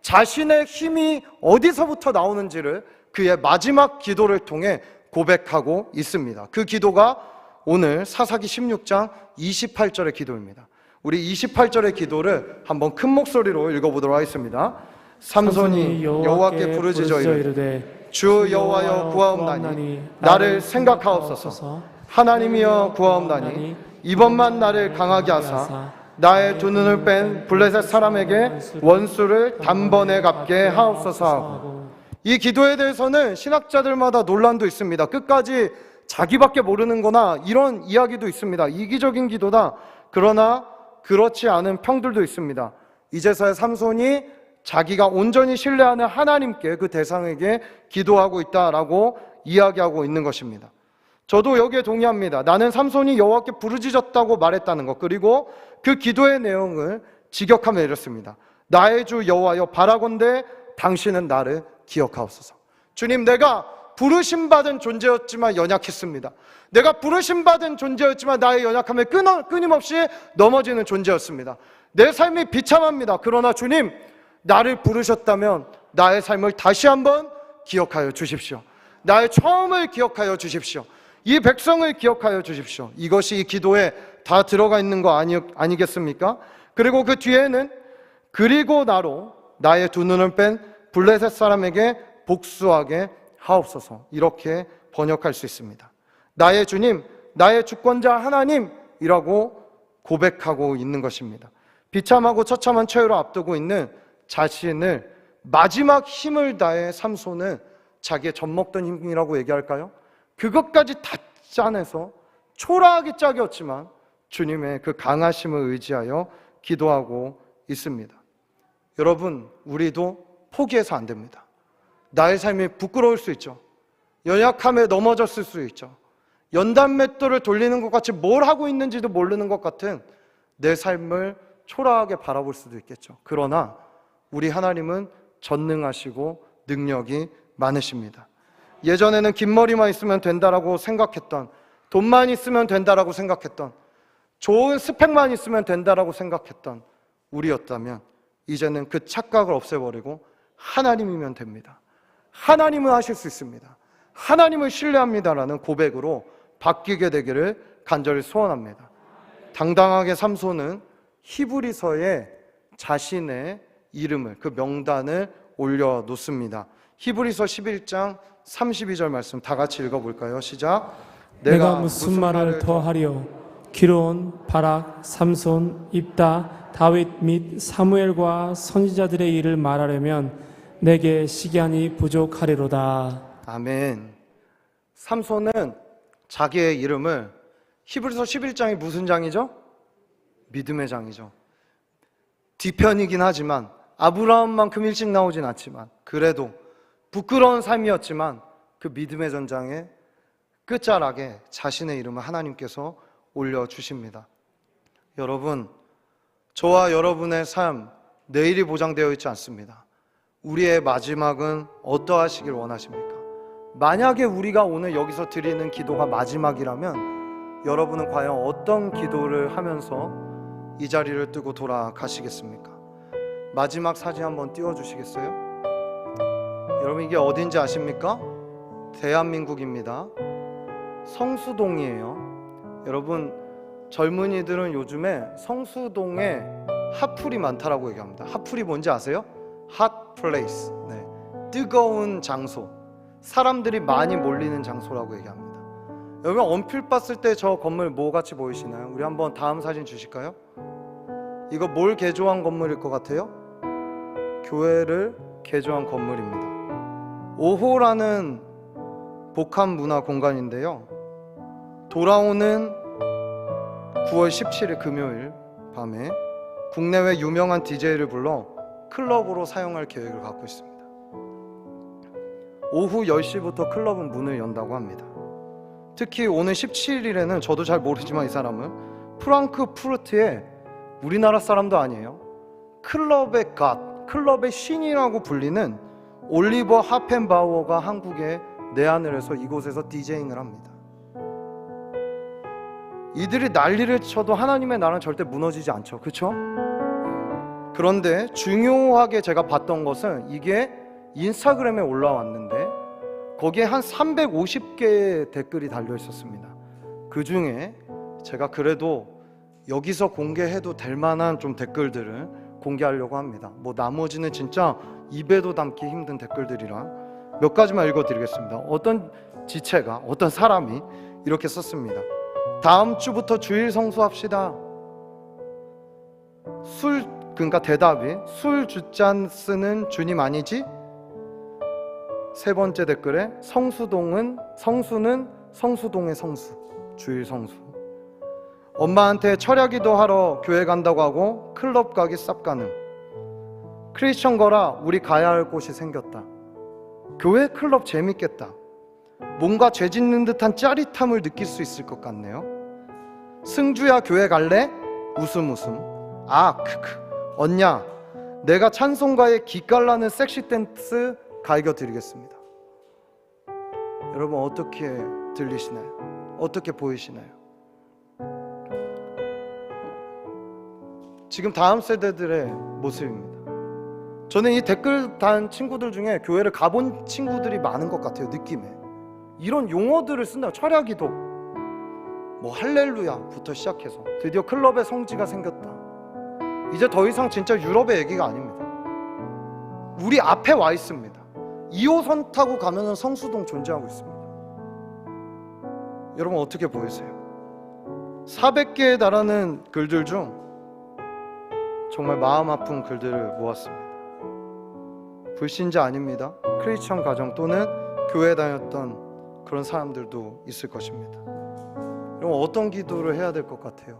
S1: 자신의 힘이 어디서부터 나오는지를 그의 마지막 기도를 통해 고백하고 있습니다. 그 기도가 오늘 사사기 16장 28절의 기도입니다. 우리 28절의 기도를 한번 큰 목소리로 읽어보도록 하겠습니다. 삼손이 여호와께 부르짖어 이르되 주 여호와여 구하옵나니 나를 생각하옵소서. 하나님이여 구하옵나니 이번만 나를 강하게 하사 나의 두 눈을 뺀 블레셋 사람에게 원수를 단번에 갚게 하옵소서 하고, 이 기도에 대해서는 신학자들마다 논란도 있습니다. 끝까지 자기밖에 모르는 거나 이런 이야기도 있습니다. 이기적인 기도다. 그러나 그렇지 않은 평들도 있습니다. 이제서야 삼손이 자기가 온전히 신뢰하는 하나님께, 그 대상에게 기도하고 있다라고 이야기하고 있는 것입니다. 저도 여기에 동의합니다. 나는 삼손이 여호와께 부르짖었다고 말했다는 것, 그리고 그 기도의 내용을 직역하며 이렇습니다. 나의 주 여호와여, 바라건대 당신은 나를 기억하옵소서. 주님, 내가 부르심받은 존재였지만 연약했습니다. 내가 부르심받은 존재였지만 나의 연약함에 끊임없이 넘어지는 존재였습니다. 내 삶이 비참합니다. 그러나 주님, 나를 부르셨다면 나의 삶을 다시 한번 기억하여 주십시오. 나의 처음을 기억하여 주십시오. 이 백성을 기억하여 주십시오. 이것이 이 기도에 다 들어가 있는 거 아니겠습니까? 그리고 그 뒤에는 그리고 나로 나의 두 눈을 뺀 블레셋 사람에게 복수하게 하옵소서, 이렇게 번역할 수 있습니다. 나의 주님, 나의 주권자 하나님이라고 고백하고 있는 것입니다. 비참하고 처참한 처해로 앞두고 있는 자신을 마지막 힘을 다해 삼손은 자기의 젖먹던 힘이라고 얘기할까요? 그것까지 다 짜내서 초라하기 짝이었지만 주님의 그 강하심을 의지하여 기도하고 있습니다. 여러분, 우리도 포기해서 안 됩니다. 나의 삶이 부끄러울 수 있죠. 연약함에 넘어졌을 수 있죠. 연단 맷돌을 돌리는 것 같이 뭘 하고 있는지도 모르는 것 같은 내 삶을 초라하게 바라볼 수도 있겠죠. 그러나 우리 하나님은 전능하시고 능력이 많으십니다. 예전에는 긴 머리만 있으면 된다라고 생각했던, 돈만 있으면 된다라고 생각했던, 좋은 스펙만 있으면 된다라고 생각했던 우리였다면 이제는 그 착각을 없애버리고 하나님이면 됩니다. 하나님은 하실 수 있습니다. 하나님을 신뢰합니다라는 고백으로 바뀌게 되기를 간절히 소원합니다. 당당하게 삼손은 히브리서에 자신의 이름을, 그 명단을 올려놓습니다. 히브리서 11장 32절 말씀 다 같이 읽어볼까요? 시작.
S2: 내가 무슨 말을 더 하리요? 기르온, 바락, 삼손, 입다, 다윗 및 사무엘과 선지자들의 일을 말하려면 내게 시간이 부족하리로다.
S1: 아멘. 삼손은 자기의 이름을, 히브리서 11장이 무슨 장이죠? 믿음의 장이죠. 뒤편이긴 하지만 아브라함만큼 일찍 나오진 않지만 그래도 부끄러운 삶이었지만 그 믿음의 전장에 끝자락에 자신의 이름을 하나님께서 올려주십니다. 여러분, 저와 여러분의 삶, 내일이 보장되어 있지 않습니다. 우리의 마지막은 어떠하시길 원하십니까? 만약에 우리가 오늘 여기서 드리는 기도가 마지막이라면 여러분은 과연 어떤 기도를 하면서 이 자리를 뜨고 돌아가시겠습니까? 마지막 사진 한번 띄워주시겠어요? 여러분, 이게 어딘지 아십니까? 대한민국입니다. 성수동이에요. 여러분, 젊은이들은 요즘에 성수동에 핫플이 많다라고 얘기합니다. 핫플이 뭔지 아세요? 핫 플레이스. 네. 뜨거운 장소, 사람들이 많이 몰리는 장소라고 얘기합니다. 여러분, 언필 봤을 때 저 건물 뭐 같이 보이시나요? 우리 한번 다음 사진 주실까요? 이거 뭘 개조한 건물일 것 같아요? 교회를 개조한 건물입니다. 5호라는 복합 문화 공간인데요, 돌아오는 9월 17일 금요일 밤에 국내외 유명한 DJ를 불러 클럽으로 사용할 계획을 갖고 있습니다. 오후 10시부터 클럽은 문을 연다고 합니다. 특히 오늘 17일에는 저도 잘 모르지만 이 사람은 프랑크푸르트의, 우리나라 사람도 아니에요, 클럽의 갓, 클럽의 신이라고 불리는 올리버 하펜바우어가 한국에 내한을 해서 이곳에서 디제잉을 합니다. 이들이 난리를 쳐도 하나님의 나라는 절대 무너지지 않죠. 그렇죠? 그런데 중요하게 제가 봤던 것은 이게 인스타그램에 올라왔는데 거기에 한 350개의 댓글이 달려 있었습니다. 그 중에 제가 그래도 여기서 공개해도 될 만한 좀 댓글들을 공개하려고 합니다. 뭐 나머지는 진짜 입에도 담기 힘든 댓글들이라 몇 가지만 읽어드리겠습니다. 어떤 지체가, 어떤 사람이 이렇게 썼습니다. 다음 주부터 주일 성수합시다. 그러니까 대답이 술 주잔 쓰는 주님 아니지? 세 번째 댓글에 성수는 성수동의 성수, 주일 성수. 엄마한테 철야기도 하러 교회 간다고 하고 클럽 가기 쌉 가능. 크리스천 거라 우리 가야 할 곳이 생겼다. 교회 클럽 재밌겠다. 뭔가 죄 짓는 듯한 짜릿함을 느낄 수 있을 것 같네요. 승주야 교회 갈래? 웃음. 아 크크. 언냐, 내가 찬송가에 기깔나는 섹시 댄스 가르쳐 드리겠습니다. 여러분, 어떻게 들리시나요? 어떻게 보이시나요? 지금 다음 세대들의 모습입니다. 저는 이 댓글 단 친구들 중에 교회를 가본 친구들이 많은 것 같아요. 느낌에 이런 용어들을 쓴다. 철야기도, 뭐 할렐루야부터 시작해서 드디어 클럽의 성지가 생겼다. 이제 더 이상 진짜 유럽의 얘기가 아닙니다. 우리 앞에 와 있습니다. 2호선 타고 가면 성수동 존재하고 있습니다. 여러분, 어떻게 보이세요? 400개에 달하는 글들 중 정말 마음 아픈 글들을 모았습니다. 불신자 아닙니다. 크리스천 가정 또는 교회 다녔던 그런 사람들도 있을 것입니다. 여러분, 어떤 기도를 해야 될 것 같아요?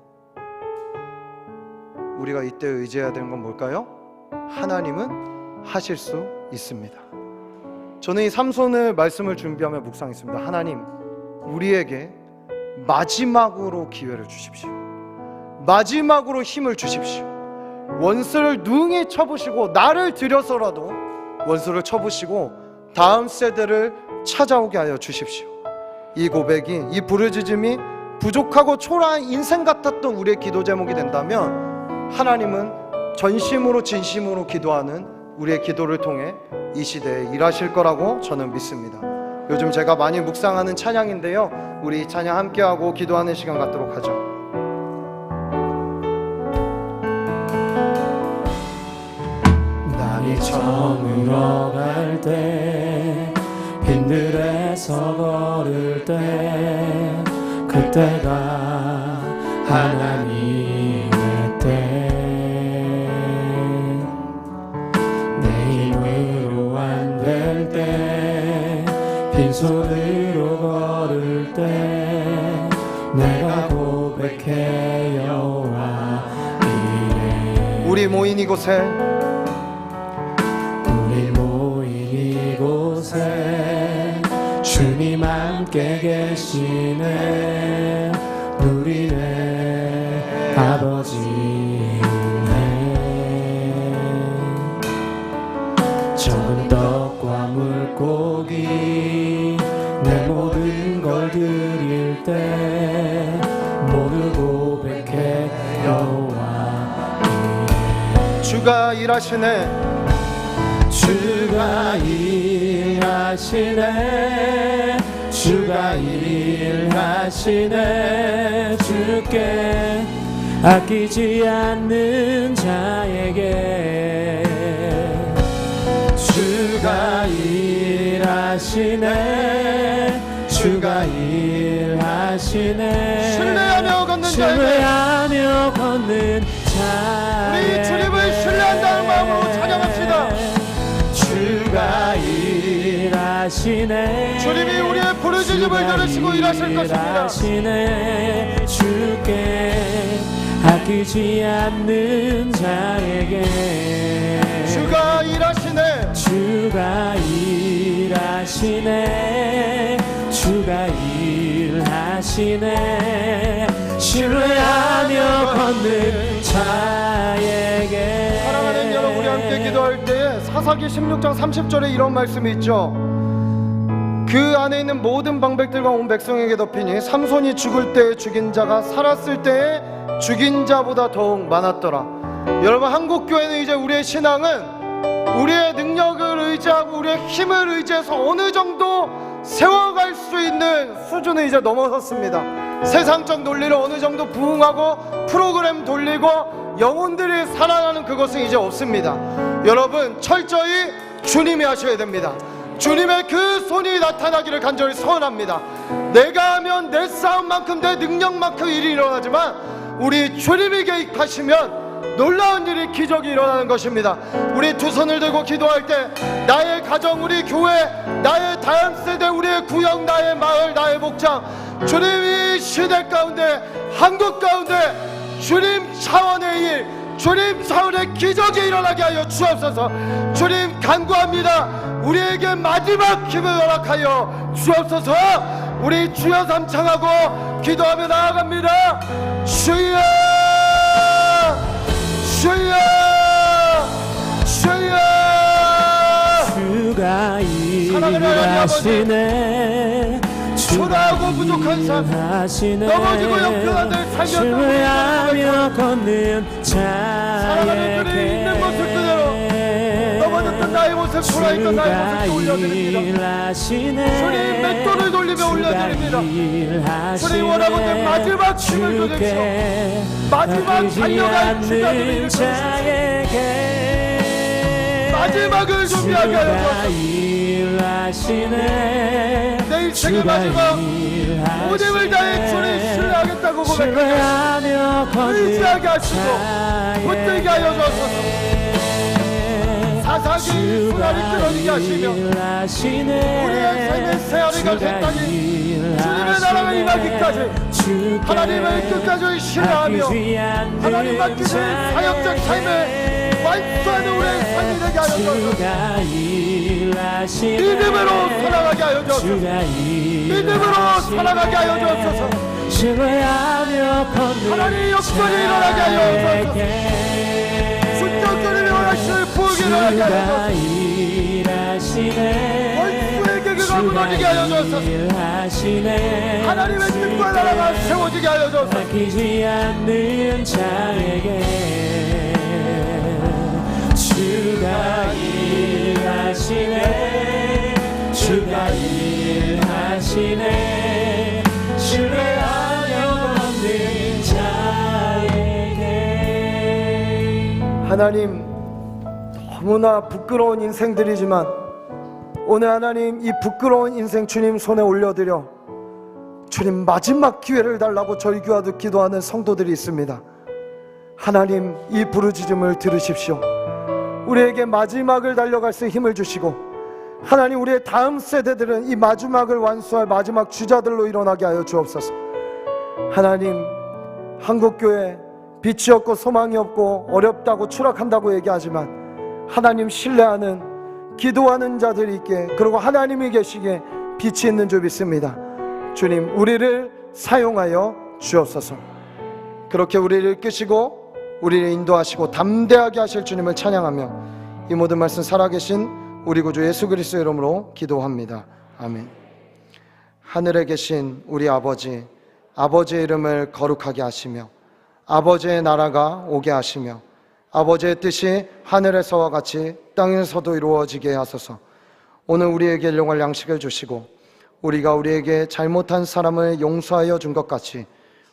S1: 우리가 이때 의지해야 되는 건 뭘까요? 하나님은 하실 수 있습니다. 저는 이 삼손을 말씀을 준비하며 묵상했습니다. 하나님, 우리에게 마지막으로 기회를 주십시오. 마지막으로 힘을 주십시오. 원수를 능히 쳐부시고, 나를 들여서라도 원수를 쳐부시고 다음 세대를 찾아오게 하여 주십시오. 이 고백이, 이 부르짖음이 부족하고 초라한 인생 같았던 우리의 기도 제목이 된다면 하나님은 전심으로 진심으로 기도하는 우리의 기도를 통해 이 시대에 일하실 거라고 저는 믿습니다. 요즘 제가 많이 묵상하는 찬양인데요, 우리 이 찬양 함께하고 기도하는 시간 갖도록 하죠.
S2: 날이 저물어 갈 때, 빈들에서 걸을 때, 그때가 하나님의 때. 내 힘으로 안 될 때, 빈손으로 걸을 때, 내가 고백해 여호와 이래.
S1: 우리 모인 이곳에,
S2: 우리 모인 이곳에 주님 함께 계시네. 누리네 아버지네. 적은 떡 떡과 물고기 내 모든 걸 드릴 때 모두 고백해 여호와
S1: 주가 일하시네
S2: 주가 일하시네 주가 일하시네 주께 아끼지 않는 자에게 주가 일하시네 주가 일하시네
S1: 신뢰하며 걷는 자에게
S2: 신뢰하며 걷는 자에게
S1: 우리 주님을 신뢰한다는 마음으로 찬양합시다.
S2: 주가 일하시네
S1: 주님이 우리의 부르짖음을 들으시고 일하실 것입니다.
S2: 일하시네 주께 아끼지 않는 자에게
S1: 주가 일하시네
S2: 주가 일하시네 주가 일하시네 신뢰하며 걷는 자에게
S1: 사랑하는 여러분, 우리 함께 기도할 때에 사사기 16장 30절에 이런 말씀이 있죠. 그 안에 있는 모든 방백들과 온 백성에게 덮이니 삼손이 죽을 때에 죽인 자가 살았을 때에 죽인 자보다 더욱 많았더라. 여러분, 한국교회는 이제 우리의 신앙은 우리의 능력을 의지하고 우리의 힘을 의지해서 어느 정도 세워갈 수 있는 수준을 이제 넘어섰습니다. 세상적 논리를 어느 정도 부응하고 프로그램 돌리고 영혼들이 살아나는 그것은 이제 없습니다. 여러분, 철저히 주님이 하셔야 됩니다. 주님의 그 손이 나타나기를 간절히 소원합니다. 내가 하면 내 싸움만큼 내 능력만큼 일이 일어나지만 우리 주님이 개입하시면 놀라운 일이, 기적이 일어나는 것입니다. 우리 두 손을 들고 기도할 때 나의 가정, 우리 교회, 나의 다음 세대, 우리의 구역, 나의 마을, 나의 목장, 주님이 시대 가운데, 한국 가운데 주님 차원의 일, 주님 차원의 기적이 일어나게 하여 주옵소서. 주님 간구합니다. 우리에게 마지막 힘을 허락하여 주옵소서. 우리 주여 삼창하고 기도하며 나아갑니다. 주여, 주여, 주여.
S2: 주가 일하시네
S1: 초라하고 부족한 삶, 넘어지고 형편한 데 살면서
S2: 신뢰하며 걷는
S1: 사랑하는 그리 있는 모습 그대로 넘어졌던 나의 모습, 초라했던 나의 모습 올려드립니다. 주님 맷돌을 돌리며 올려드립니다. 주님 원하건대 마지막 힘을 주십시오. 마지막 달려갈 주자들이 일으켜 마지막을 준비하게 하여 주옵소서. 내 인생의 마지막 모든 다해 주님 신뢰하겠다고 고백하며 의지하게 하시고 붙들게 하여 주옵소서. 사사기 수라를 끊어지게 하시며 우리의 삶의 새알이 갈 때까지 주님의 나라가 임하기까지 하나님을 끝까지 신뢰하며 하나님 맡기는 사역적 삶에 완수하는 우리의 삶이 되게 하여 주옵소서. 믿음으로 살아가게 하여 주옵소서. 믿음으로 살아가게 하여 주옵소서. 하나님의 역사를 일어나게 하여 주옵소서. 순정권을 원하시는 부흥이 일어나게 하여 주옵소서. 원수에게 그가 무너지게 하여 주옵소서. 하나님의 뜻과 나라가 세워지게 하여 주옵소서.
S2: 주가 일하시네 주가 일하시네 신뢰하며 걷는 자에게.
S1: 하나님, 너무나 부끄러운 인생들이지만 오늘 하나님 이 부끄러운 인생 주님 손에 올려드려 주님 마지막 기회를 달라고 저희 교회도 기도하는 성도들이 있습니다. 하나님, 이 부르짖음을 들으십시오. 우리에게 마지막을 달려갈 수 힘을 주시고 하나님, 우리의 다음 세대들은 이 마지막을 완수할 마지막 주자들로 일어나게 하여 주옵소서. 하나님, 한국교회 빛이 없고 소망이 없고 어렵다고 추락한다고 얘기하지만 하나님 신뢰하는 기도하는 자들이 있게, 그리고 하나님이 계시기에 빛이 있는 줄 믿습니다. 주님, 우리를 사용하여 주옵소서. 그렇게 우리를 이끄시고 우리를 인도하시고 담대하게 하실 주님을 찬양하며 이 모든 말씀 살아계신 우리 구주 예수 그리스도의 이름으로 기도합니다. 아멘. 하늘에 계신 우리 아버지, 아버지의 이름을 거룩하게 하시며 아버지의 나라가 오게 하시며 아버지의 뜻이 하늘에서와 같이 땅에서도 이루어지게 하소서. 오늘 우리에게 일용할 양식을 주시고 우리가 우리에게 잘못한 사람을 용서하여 준 것 같이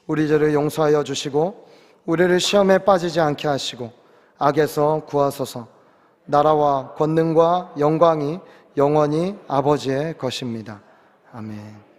S1: 우리 죄를 용서하여 주시고 우리를 시험에 빠지지 않게 하시고 악에서 구하소서. 나라와 권능과 영광이 영원히 아버지의 것입니다. 아멘.